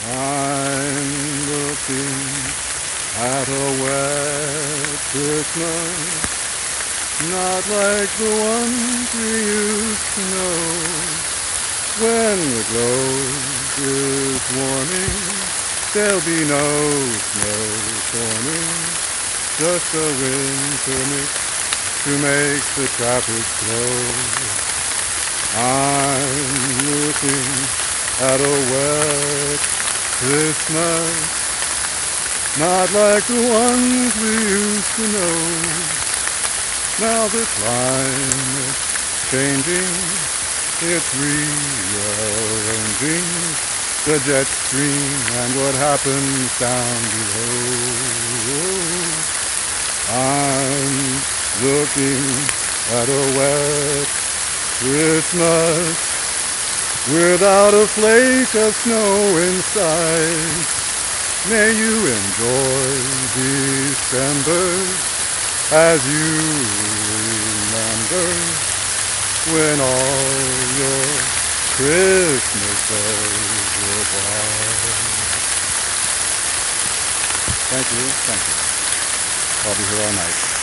I'm looking at a wet Christmas, not like the ones we used to know, when the globe is warming. There'll be no snow forming, just a winter mix to make the traffic slow. I'm looking at a wet Christmas, not like the ones we used to know. Now the climate's changing, it's rearranging the jet stream and what happens down below. I'm looking at a wet Christmas without a flake of snow inside. May you enjoy December as you remember when all your Christmases were white. Thank you. I'll be here all night.